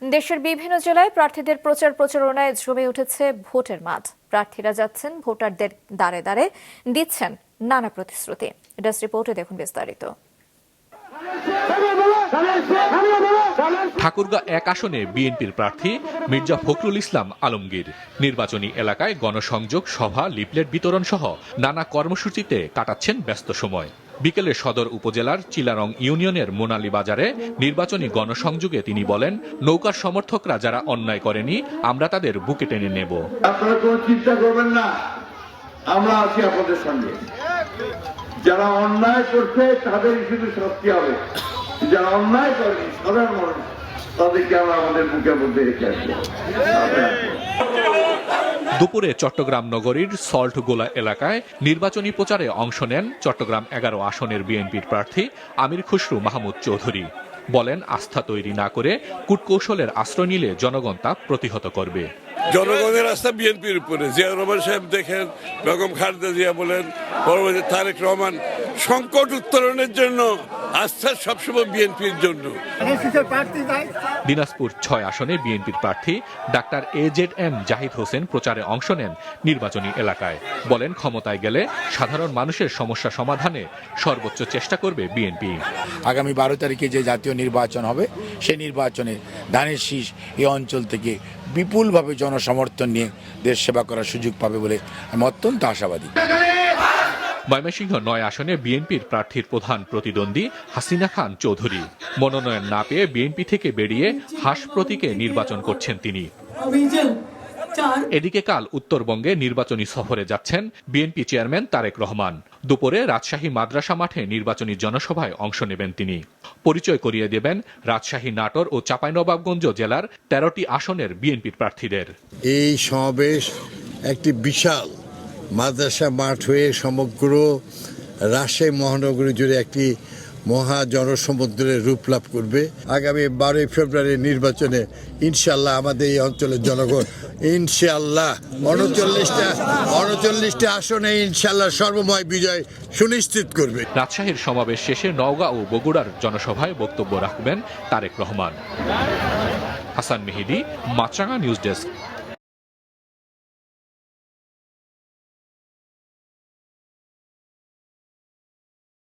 দেশের বিভিন্ন জেলায় প্রার্থীদের প্রচারণায় জমে উঠেছে ভোটের মাঠ। প্রার্থীরা যাচ্ছেন ভোটারদের দ্বারে দ্বারে, দিচ্ছেন নানা প্রতিশ্রুতি। ডেস্ক রিপোর্টে দেখুন বিস্তারিত। ঠাকুরগাঁ ১ আসনে বিএনপির প্রার্থী মির্জা ফখরুল ইসলাম আলমগীর নির্বাচনী এলাকায় গণসংযোগ, সভা, লিফলেট বিতরণ সহ নানা কর্মসূচিতে কাটাচ্ছেন ব্যস্ত সময়। বিকেলে সদর উপজেলার চিলারং ইউনিয়নের মোনালী বাজারে নির্বাচনী গণসংযোগে তিনি বলেন, নৌকার সমর্থকরা যারা অন্যায় করেনি, আমরা তাদের বুকে টেনে নেব। আপনারা কোনো চিন্তা করবেন না, আমরা আছি আপনাদের সঙ্গে। যারা অন্যায় করছে তাদের শুধু শাস্তি হবে, যারা অন্যায় করেনি সাধারণ মানুষ তাদেরকে আমরা আমাদের বুকের মধ্যে রেখে আসবো। দুপুরে চট্টগ্রাম নগরীর সল্টগোলা এলাকায় নির্বাচনী প্রচারে অংশ নেন চট্টগ্রাম ১১ আসনের বিএনপির প্রার্থী আমির খুসরু মাহমুদ চৌধুরী। বলেন, আস্থা তৈরি না করে কূটকৌশলের আশ্রয় নিলে জনগণ তা প্রতিহত করবে। জনগণের আস্থা বিএনপির উপরে। জিয়া রহমান সাহেব দেখেন, বেগম খালেদা জিয়া বলেন, পরবর্তী তারেক রহমান, সংকট উত্তরণের জন্য আস্থা সবসময় বিএনপির জন্য। দিনাজপুর ৬ আসনে বিএনপির প্রার্থী ডাক্তার AZM জাহিদ হোসেন প্রচারে অংশ নেন নির্বাচনী এলাকায়। বলেন, ক্ষমতায় গেলে সাধারণ মানুষের সমস্যা সমাধানে সর্বোচ্চ চেষ্টা করবে বিএনপি। আগামী ১২ তারিখে যে জাতীয় নির্বাচন হবে, সেই নির্বাচনে ধানের শীষ এই অঞ্চল থেকে বিপুলভাবে জনসমর্থন নিয়ে দেশ সেবা করার সুযোগ পাবে বলে আমি অত্যন্ত আশাবাদী। ময়মনসিংহ ৯ আসনে বিএনপির প্রার্থীর প্রধান প্রতিদ্বন্দ্বী হাসিনা খান চৌধুরী। মনোনয়ন না পেয়ে বিএনপি থেকে বেরিয়ে হাস প্রতীকে নির্বাচন করছেন তিনি। এদিকে কাল উত্তরবঙ্গে নির্বাচনী সফরে যাচ্ছেন বিএনপি চেয়ারম্যান তারেক রহমান। দুপুরে রাজশাহী মাদ্রাসা মাঠে নির্বাচনী জনসভায় অংশ নেবেন তিনি। পরিচয় করিয়ে দেবেন রাজশাহী, নাটোর ও চাঁপাইনবাবগঞ্জ জেলার ১৩টি আসনের বিএনপির প্রার্থীদের। এই সমাবেশ একটি বিশাল মাদ্রাসা মাঠ হয়ে সমগ্র রাজশাহী মহানগরী জুড়ে একটি মহা জনসমুদ্রের রূপ লাভ করবে। আগামী ১২ ফেব্রুয়ারি নির্বাচনে ইনশাল্লাহ আমাদের এই অঞ্চলের জনগণ ইনশাল্লাহ ৩৯টা আসনে ইনশাল্লাহ সর্বময় বিজয় সুনিশ্চিত করবে। রাজশাহীর সমাবেশ শেষে নওগাঁ ও বগুড়ার জনসভায় বক্তব্য রাখবেন তারেক রহমান। হাসান মেহেদী, মাছরাঙা নিউজ ডেস্ক।